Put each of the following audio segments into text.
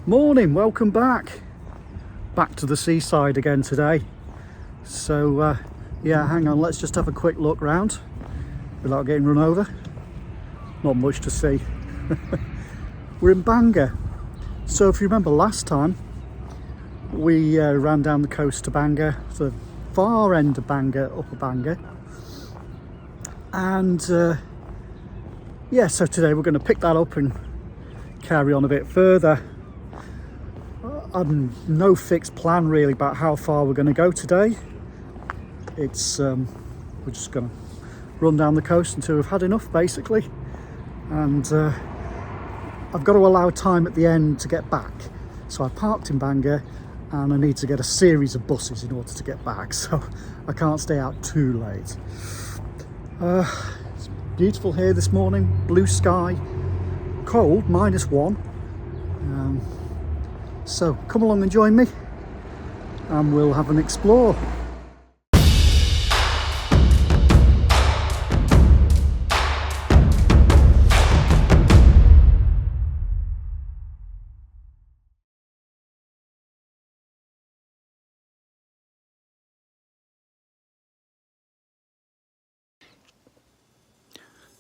Morning, welcome back to the seaside again today. So yeah, hang on, let's just have a quick look round without getting run over. Not much to see. We're in Bangor. So if you remember last time, we ran down the coast to Bangor, the far end of Bangor, Upper Bangor. And yeah, so today we're going to pick that up and carry on a bit further. I've no fixed plan really about how far we're going to go today. It's we're just going to run down the coast until we've had enough, basically. And I've got to allow time at the end to get back. So I parked in Bangor and I need to get a series of buses in order to get back, so I can't stay out too late. It's beautiful here this morning, blue sky, cold, -1. So come along and join me and we'll have an explore.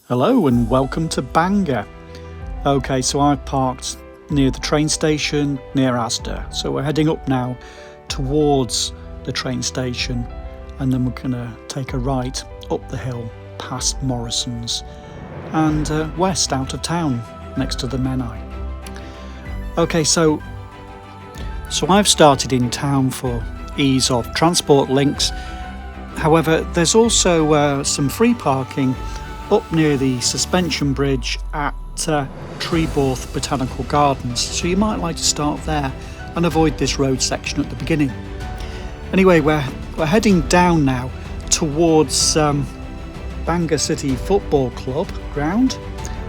Hello and welcome to Bangor. Okay, so I've parked near the train station near Asda, so we're heading up now towards the train station, and then we're gonna take a right up the hill past Morrisons and west out of town next to the Menai. Okay, so I've started in town for ease of transport links. However, there's also some free parking up near the Suspension Bridge at Treborth Botanical Gardens, so you might like to start there and avoid this road section at the beginning. Anyway, we're heading down now towards Bangor City Football Ground,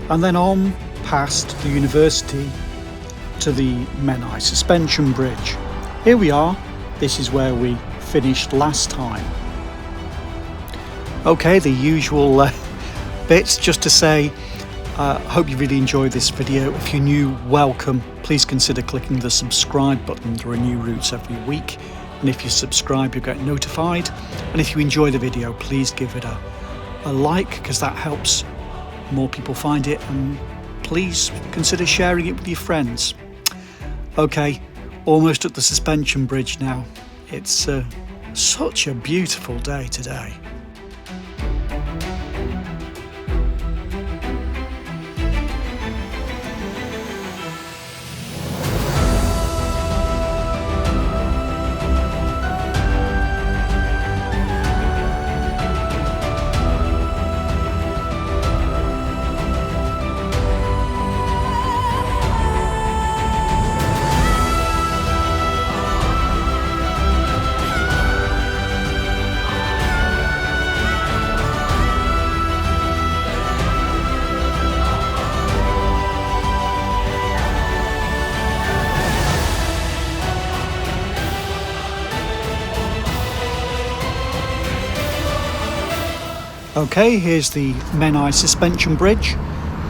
and then on past the university to the Menai Suspension Bridge. Here we are. This is where we finished last time. Okay, the usual bits just to say, hope you really enjoyed this video. If you're new, welcome. Please consider clicking the subscribe button. There are new routes every week, and if you subscribe you'll get notified. And if you enjoy the video, please give it a like, because that helps more people find it, and please consider sharing it with your friends. Okay, almost at the Suspension Bridge now. It's such a beautiful day today. Okay, here's the Menai Suspension Bridge.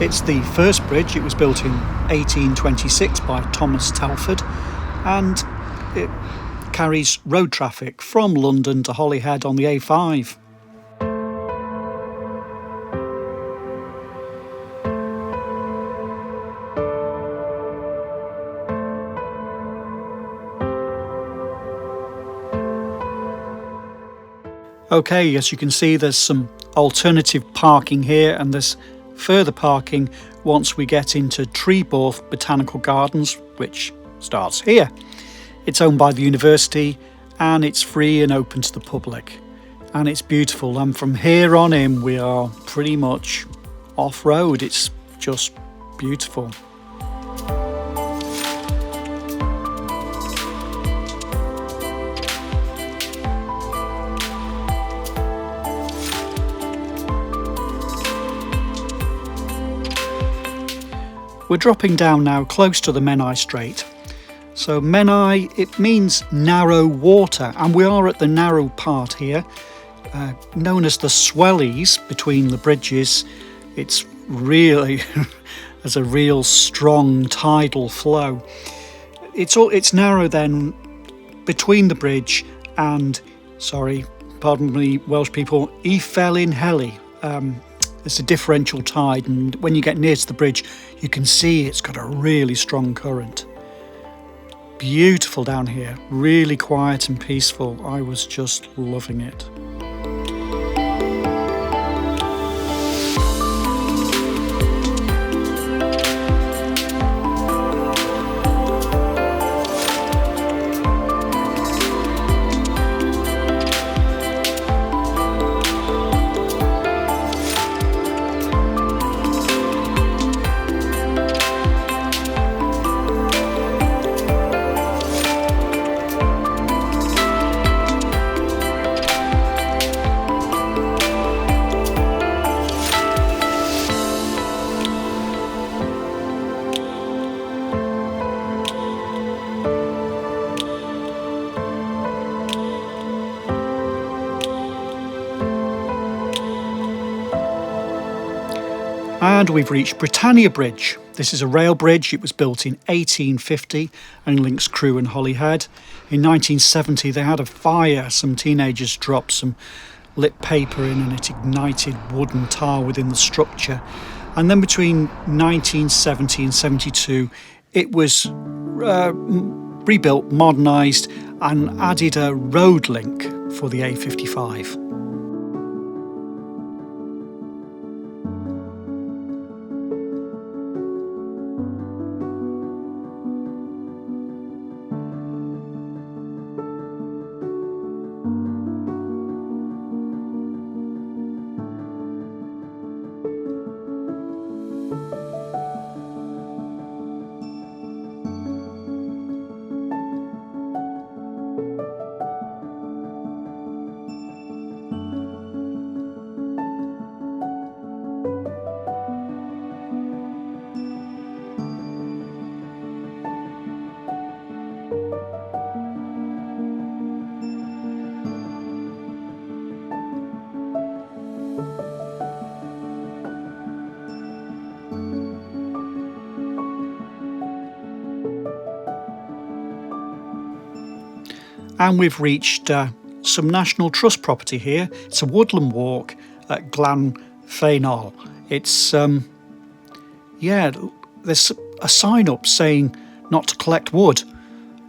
It's the first bridge. It was built in 1826 by Thomas Telford, and it carries road traffic from London to Holyhead on the A5. Okay, as you can see, there's some alternative parking here, and there's further parking once we get into Treborth Botanical Gardens, which starts here. It's owned by the university and it's free and open to the public, and it's beautiful, and from here on in we are pretty much off-road. It's just beautiful. We're dropping down now close to the Menai Strait. So Menai, it means narrow water, and we are at the narrow part here, known as the Swellies between the bridges. It's really has a real strong tidal flow. it's narrow then between the bridge and, sorry, pardon me, Welsh people, Felinheli. It's a differential tide, and when you get near to the bridge, you can see it's got a really strong current. Beautiful down here, really quiet and peaceful. I was just loving it. And we've reached Britannia Bridge. This is a rail bridge. It was built in 1850 and links Crewe and Holyhead. In 1970 they had a fire. Some teenagers dropped some lit paper in and it ignited wood and tar within the structure. And then between 1970 and 72 it was rebuilt, modernised and added a road link for the A55. And we've reached some National Trust property here. It's a woodland walk at Glan Faenol. It's, there's a sign up saying not to collect wood.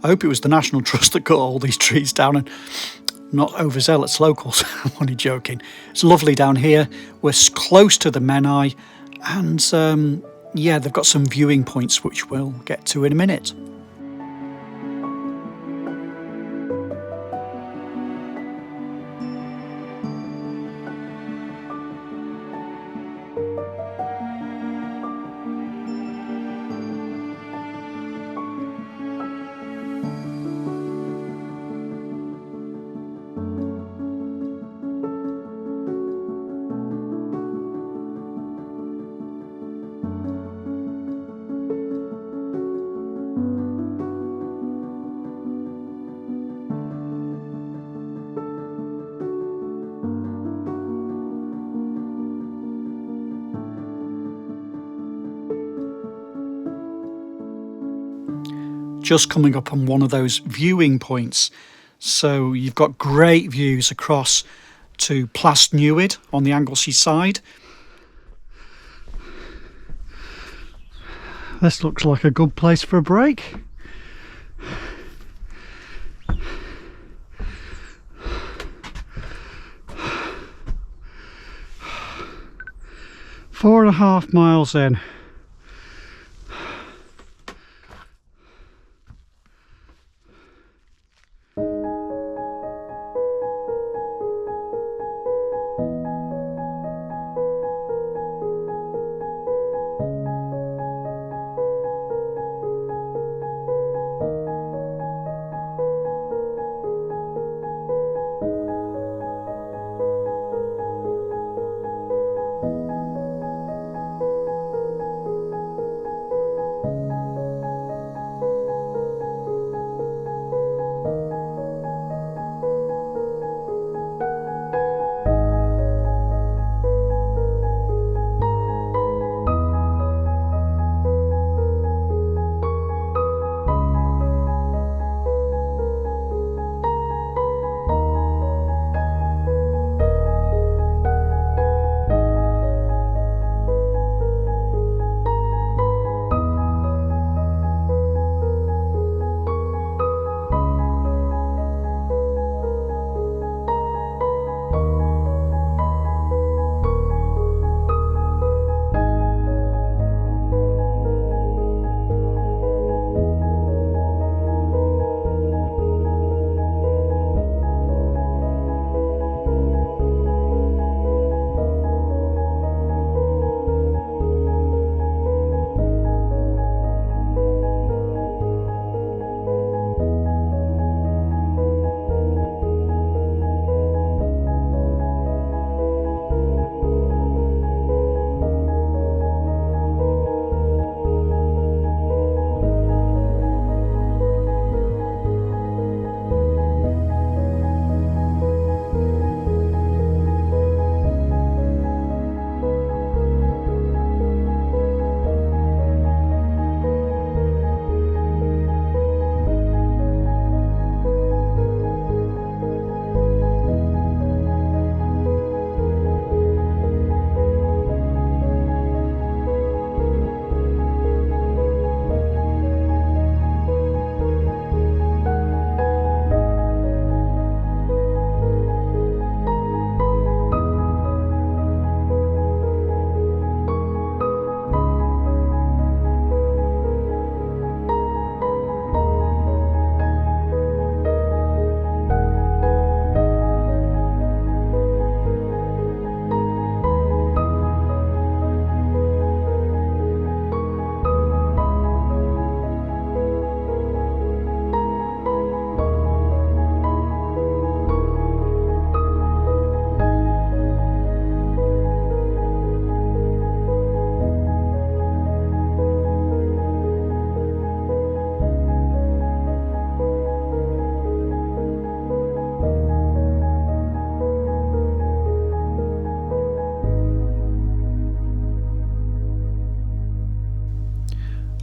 I hope it was the National Trust that cut all these trees down and not overzealous locals. I'm only joking. It's lovely down here. We're close to the Menai and, they've got some viewing points which we'll get to in a minute. Just coming up on one of those viewing points. So you've got great views across to Plas Newydd on the Anglesey side. This looks like a good place for a break. Four and a half miles in.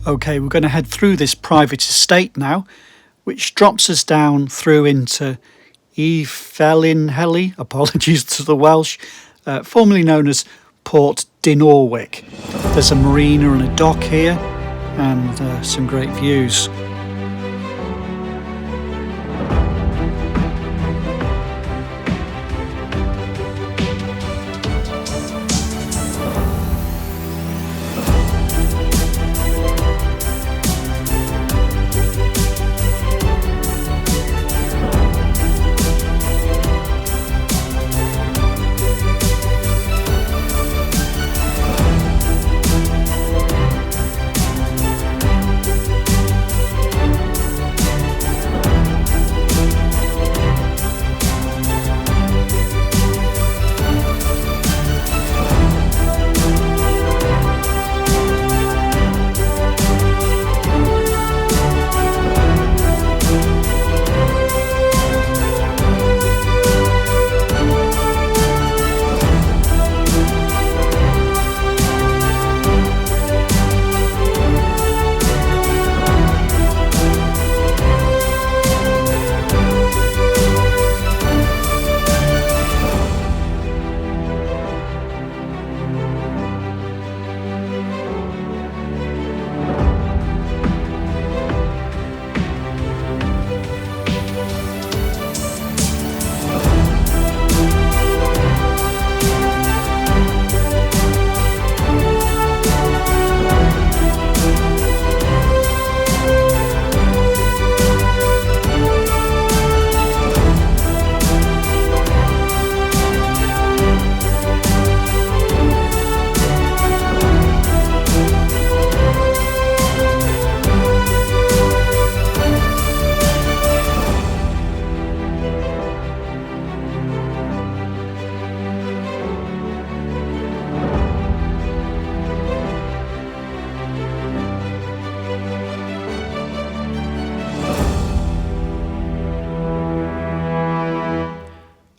Okay, we're going to head through this private estate now, which drops us down through into Felinheli, apologies to the Welsh, formerly known as Port Dinorwic. There's a marina and a dock here, and some great views.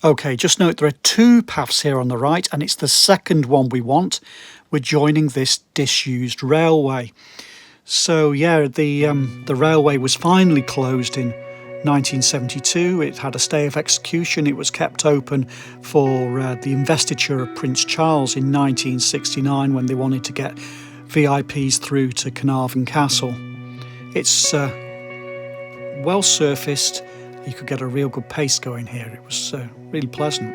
Okay, just note there are two paths here on the right, and it's the second one we want. We're joining this disused railway. So yeah, the railway was finally closed in 1972. It had a stay of execution. It was kept open for the investiture of Prince Charles in 1969 when they wanted to get VIPs through to Caernarfon Castle. It's well surfaced. You could get a real good pace going here. It was really pleasant.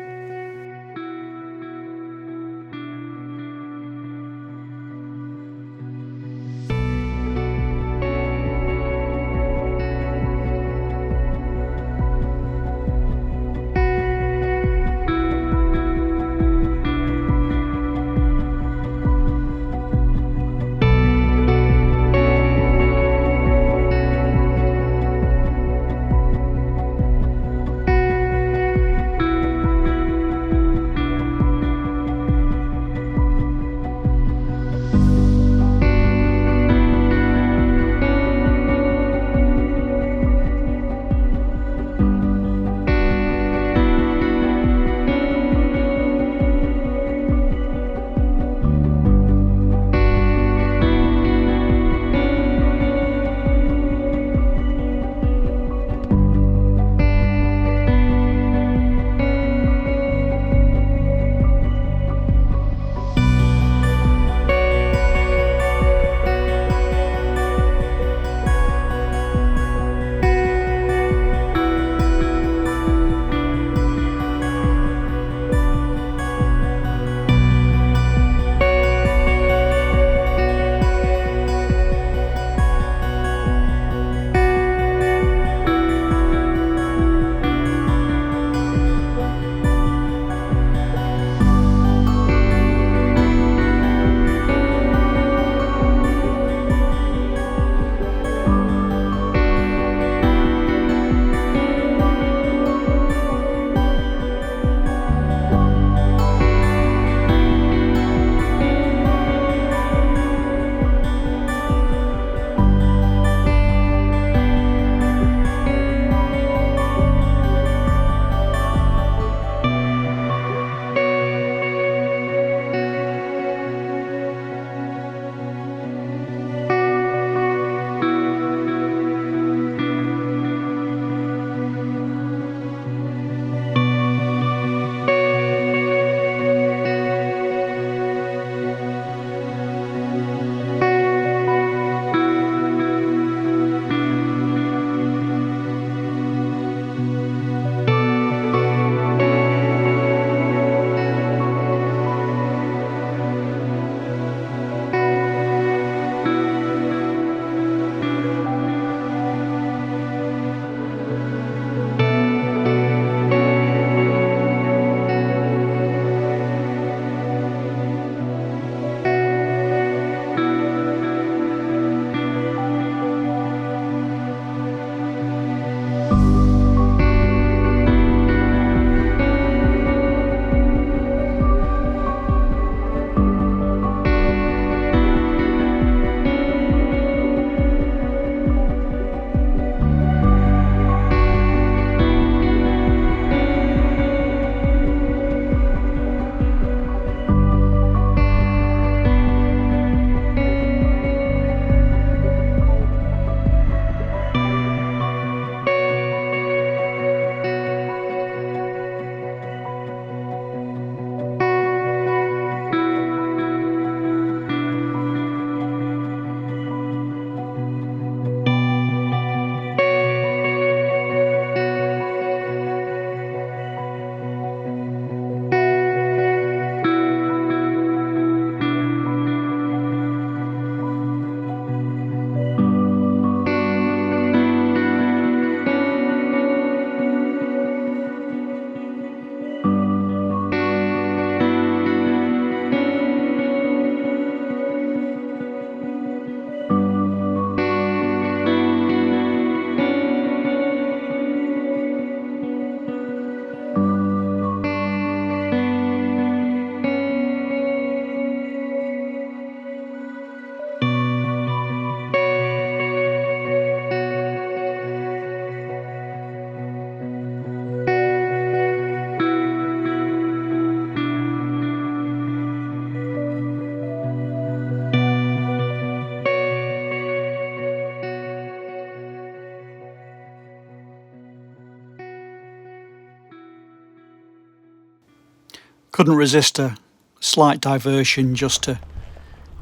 couldn't resist a slight diversion just to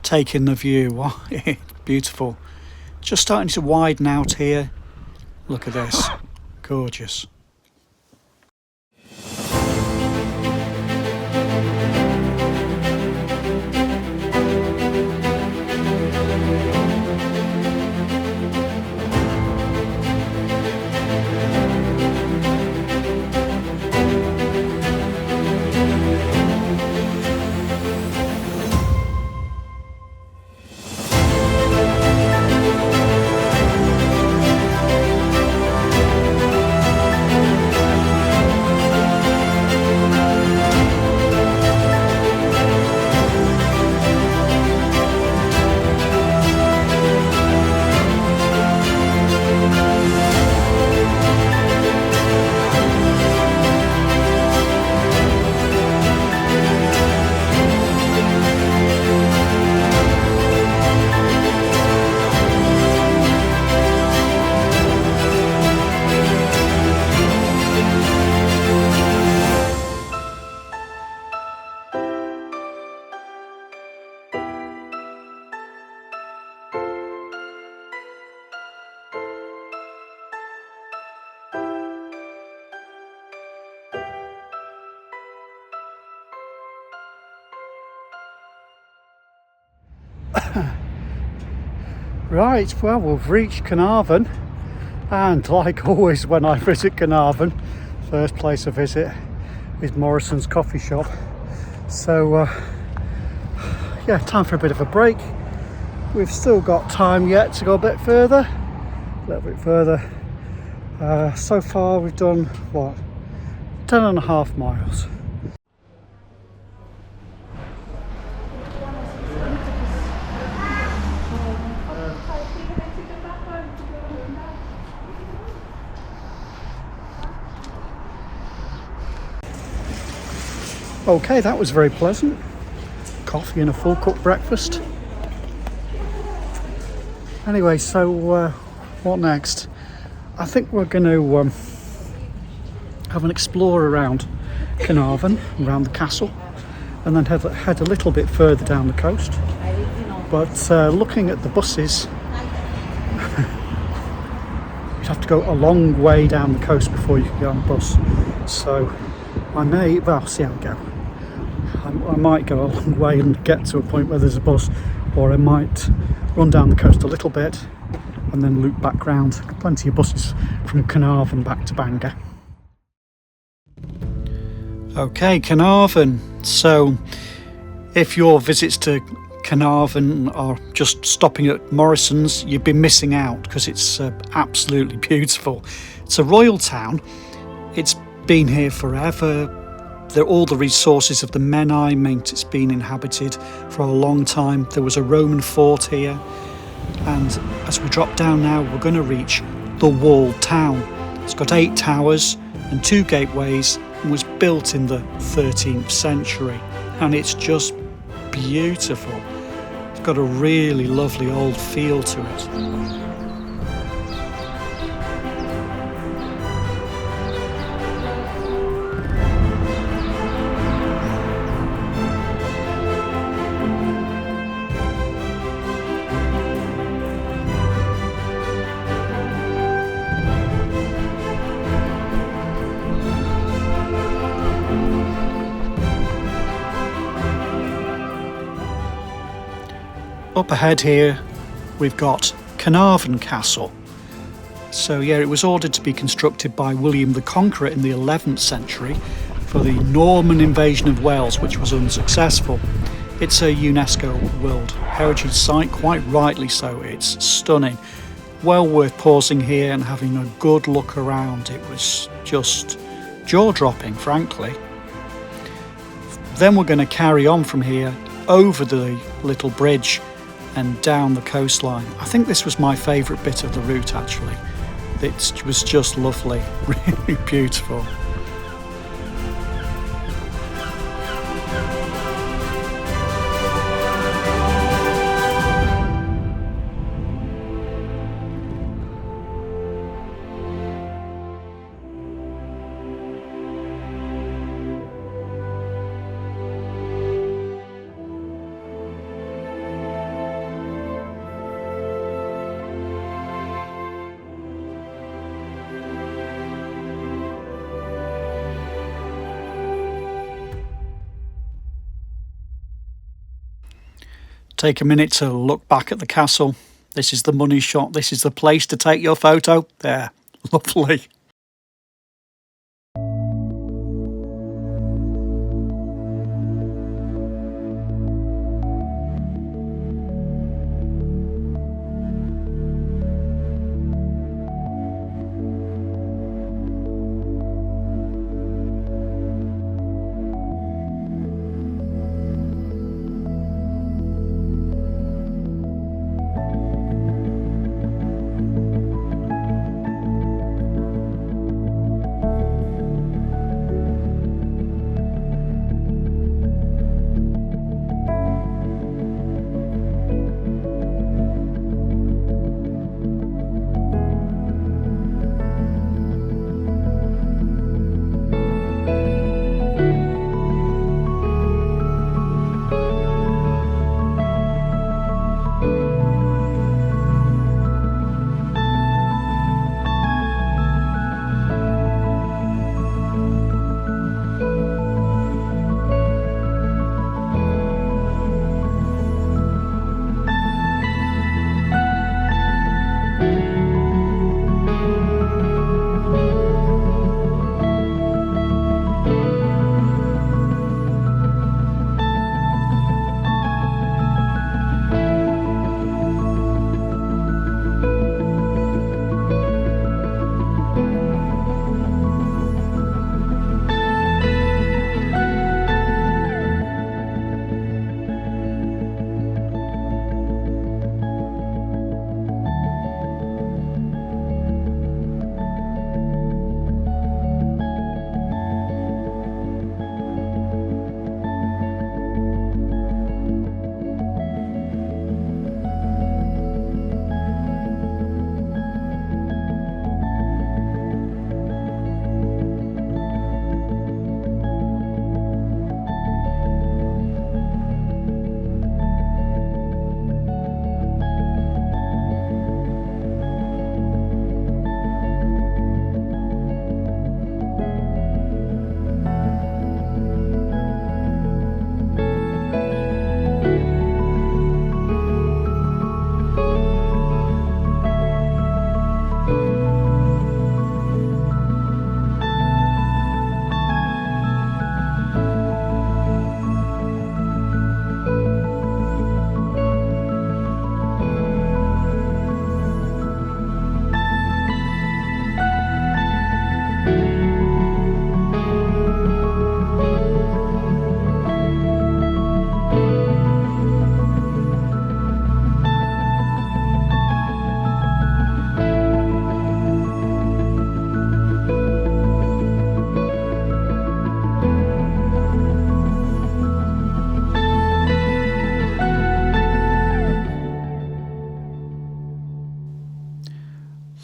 take in the view. Wow, beautiful. Just starting to widen out here. Look at this, gorgeous. Right, well, we've reached Caernarfon, and like always when I visit Caernarfon, first place I visit is Morrisons coffee shop. So yeah, time for a bit of a break. We've still got time yet to go a bit further, a little bit further. So far we've done what, 10.5 miles. Okay, that was very pleasant. Coffee and a full cooked breakfast. Anyway, so what next? I think we're going to have an explore around Caernarfon, around the castle, and then head a little bit further down the coast. But looking at the buses, you'd have to go a long way down the coast before you can get on a bus. So I may, well, see how we go. I might go a long way and get to a point where there's a bus, or I might run down the coast a little bit and then loop back round. Plenty of buses from Caernarfon back to Bangor. Okay, Caernarfon. So if your visits to Caernarfon are just stopping at Morrisons, you've been missing out, because it's absolutely beautiful. It's a royal town. It's been here forever. All the resources of the Menai meant it's been inhabited for a long time. There was a Roman fort here, and as we drop down now, we're going to reach the walled town. It's got 8 towers and 2 gateways, and was built in the 13th century, and it's just beautiful. It's got a really lovely old feel to it. Up ahead here we've got Caernarfon Castle. So yeah, it was ordered to be constructed by William the Conqueror in the 11th century for the Norman invasion of Wales, which was unsuccessful. It's a UNESCO World Heritage Site, quite rightly so. It's stunning. Well worth pausing here and having a good look around. It was just jaw-dropping, frankly. Then we're going to carry on from here over the little bridge and down the coastline. I think this was my favourite bit of the route, actually. It was just lovely, really beautiful. Take a minute to look back at the castle. This is the money shot. This is the place to take your photo. There, lovely.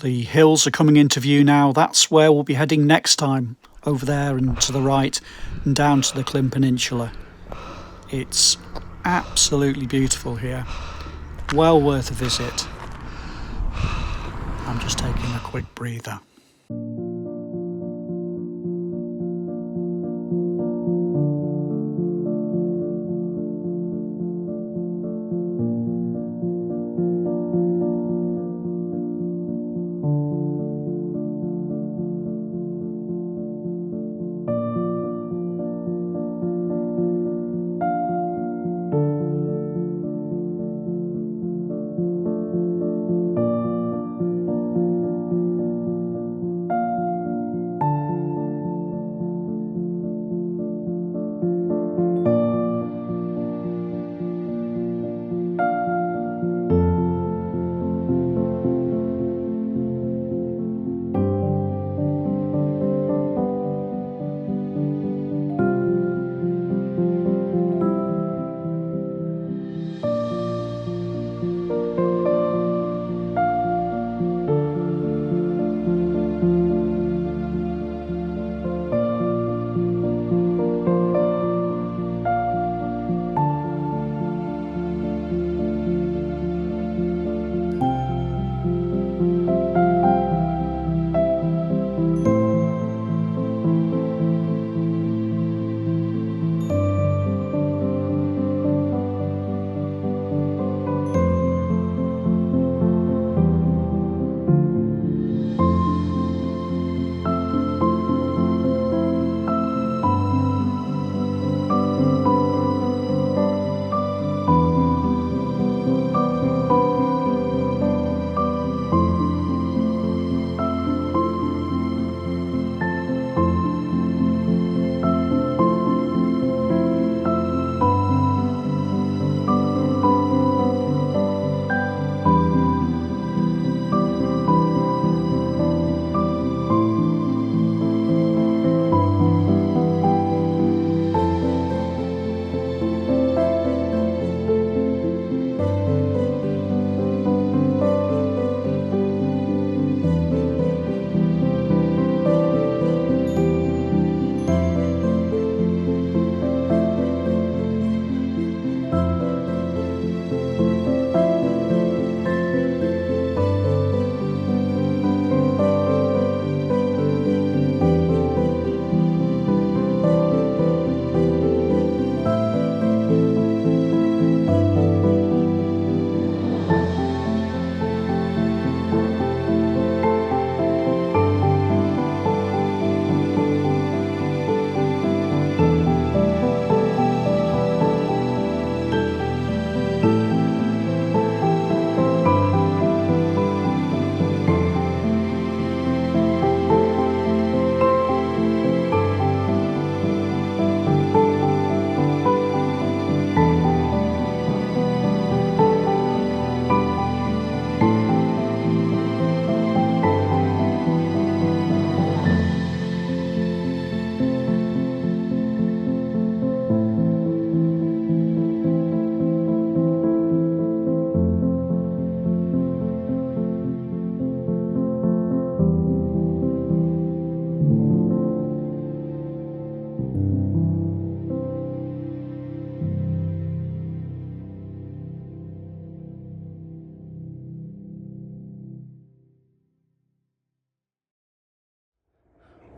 The hills are coming into view now. That's where we'll be heading next time, over there and to the right and down to the Llyn Peninsula. It's absolutely beautiful here. Well worth a visit. I'm just taking a quick breather.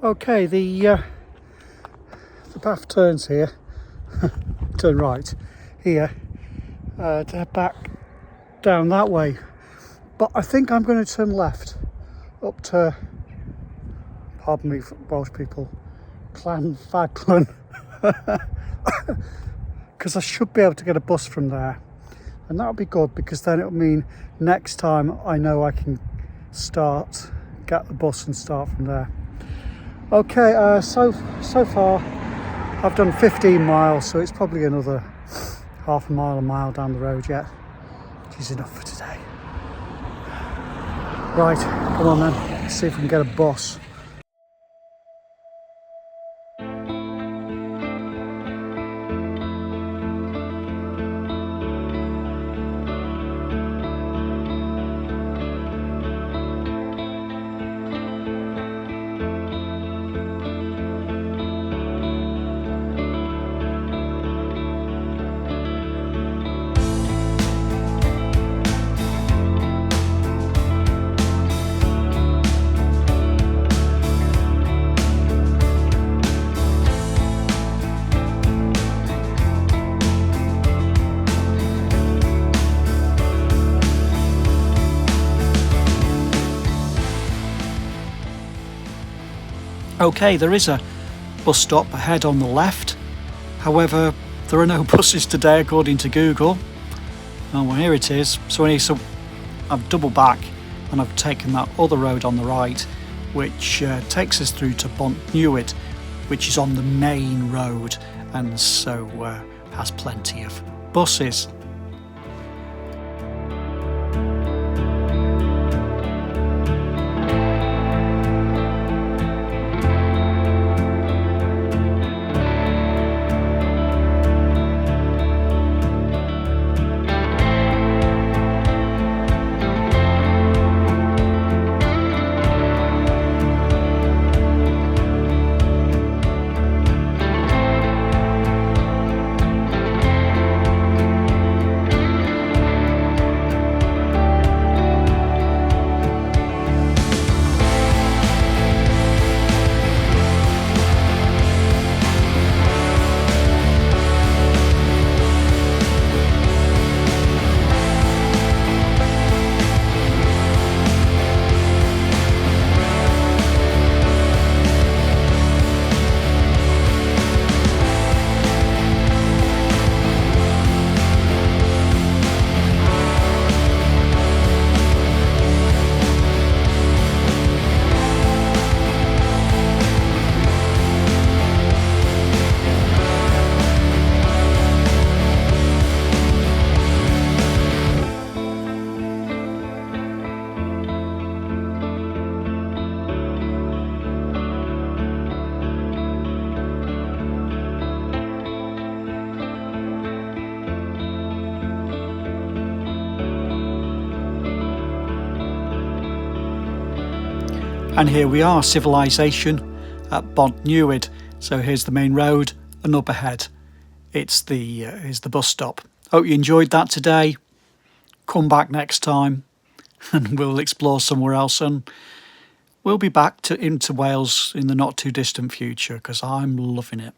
Okay, the path turns here, turn right here, to head back down that way. But I think I'm going to turn left up to, pardon me for Welsh people, Llanfaglan, because I should be able to get a bus from there, and that'll be good, because then it'll mean next time I know I can get the bus and start from there. Okay, so far I've done 15 miles, so it's probably another half a mile down the road yet, which is enough for today. Right, come on then, let's see if we can get a bus. Okay, there is a bus stop ahead on the left. However, there are no buses today according to Google. Oh, well, here it is. So I've doubled back and I've taken that other road on the right, which takes us through to Bontnewydd, which is on the main road, and so has plenty of buses. And here we are, civilization at Bontnewydd. So here's the main road, and up ahead it's the bus stop. Hope you enjoyed that today. Come back next time and we'll explore somewhere else, and we'll be back into Wales in the not too distant future, because I'm loving it.